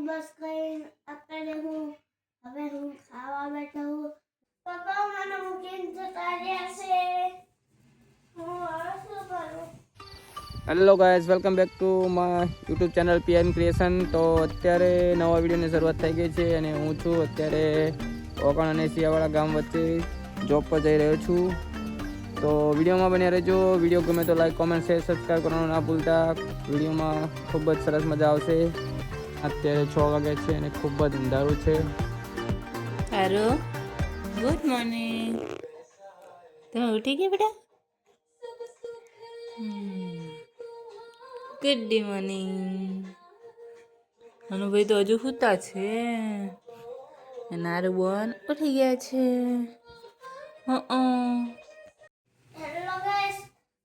બસ કઈ અત્યારે હવે હું ખાવા બેઠો હું. પપ્પા મને મૂકીને જતા રહ્યા છે. હું હવે શું કરું? Hello guys, welcome back to my YouTube channel PN creation. તો અત્યારે નવા વિડીયોની શરૂઆત થઈ ગઈ છે અને હું છું અત્યારે ઓકણ અને સિયાવાળા ગામ વચ્ચે જોબ પર જઈ રહ્યો છું. તો વિડીયોમાં બન્યા રહેજો. વિડીયો ગમે તો લાઈક, કોમેન્ટ, શેર, સબસ્ક્રાઈબ કરવાનું ના ભૂલતા. વિડીયોમાં ખૂબ જ સરસ મજા આવશે. અત્યારે 6 વાગે છે અને ખૂબ જ અંધારું છે. Hello, good morning. તમે ઉઠી ગયા બેટા? Good morning. અનુભાઈ તો હજુ સૂતા છે. નારું બોન ઉઠી ગયા છે. હેલો ગાઈસ,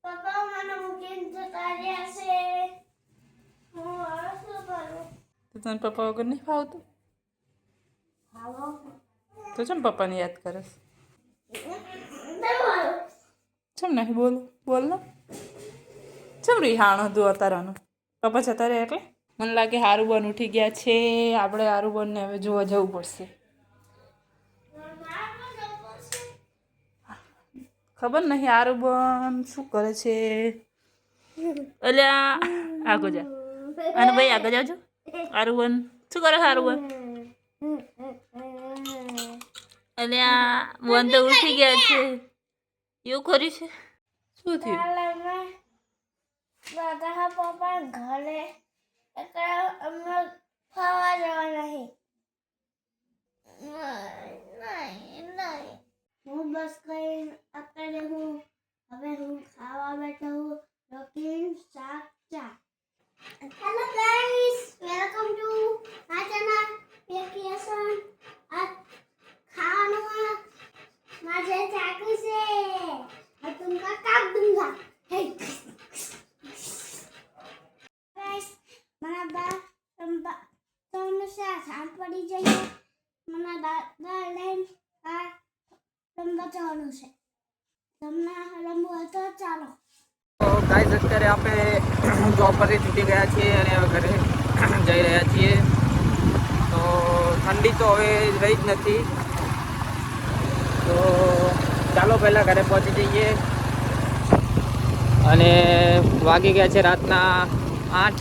પપ્પા મને મૂકીને જતા રહ્યા છે. હું હવે શું કરું? તો તને પપ્પા વગર નહીં ફાવતું? ખાવો તો ચમ પપ્પાને યાદ કરસ? દેવાળો. ચમ નહીં બોલ ને. ચમ રિહાણો હતું અતારાનું પપ્પા જતા રહ્યા એટલે મને લાગે હારું બન ઉઠી ગયા છે. આપણે હારું બનને હવે જોવા જવું પડશે. ખબર નહીં હારું બન શું કરે છે. અલ્યા આગળ જા અને ભાઈ આગળ જાવજો. હારું બન શું કરે? હારું બન અલ્યા બન તો ઉઠી ગયા છે. એવું કર્યું છે? શું થયું? બધા પપ્પા ઘરે એટલે અમે ખાવા જવા નહીં. હું બસ કઈ અત્યારે હવે હું ખાવા બેઠો હું. રોટલી શાક ચા. Hello guys, welcome to my channel PN creation. આ ખાવાનું माझे चाकू से मैं तुमका काट दूंगा. हे गाइस, मना बा तुम से शांत पड़ी जाइए. मना दादा लाइन आ तुम बचावनो છે. તમને રમવું તો ચાલો. તો ગાઈઝ, અત્યારે આપણે જોબ પરથી છૂટી ગયા છીએ અને હવે ઘરે જઈ રહ્યા છીએ. તો ઠંડી તો હવે રહી જ નથી. તો ચાલો પહેલાં ઘરે પહોંચી જઈએ. અને વાગી ગયા છે રાતના 8.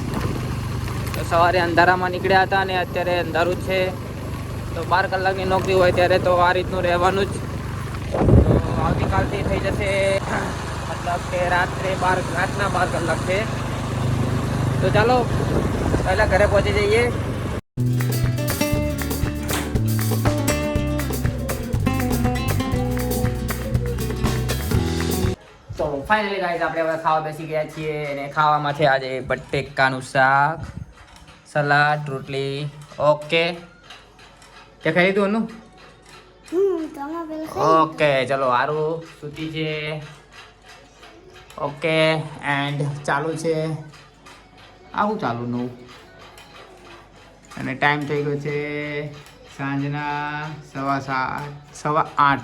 તો સવારે અંધારામાં નીકળ્યા હતા અને અત્યારે અંધારું છે. તો 12 કલાકની નોકરી હોય ત્યારે તો આ રીતનું રહેવાનું જ. તો આવતીકાલથી થઈ જશે, મતલબ કે રાતના 12 કલાક છે. તો ચાલો પહેલાં ઘરે પહોંચી જઈએ. તો ફાઇનલી ગાઈઝ, આપણે હવે ખાવા બેસી ગયા છીએ અને ખાવામાં છે આજે બટેકાનું શાક, સલાડ, રોટલી. ઓકે, તે ખાઈ લીધું એનું? તમે પેલા ઓકે, ચલો. સારું સૂતી છે. ઓકે, એન્ડ ચાલુ છે. આવું ચાલુ નવું. અને ટાઈમ થઈ ગયો છે સાંજના 7:15.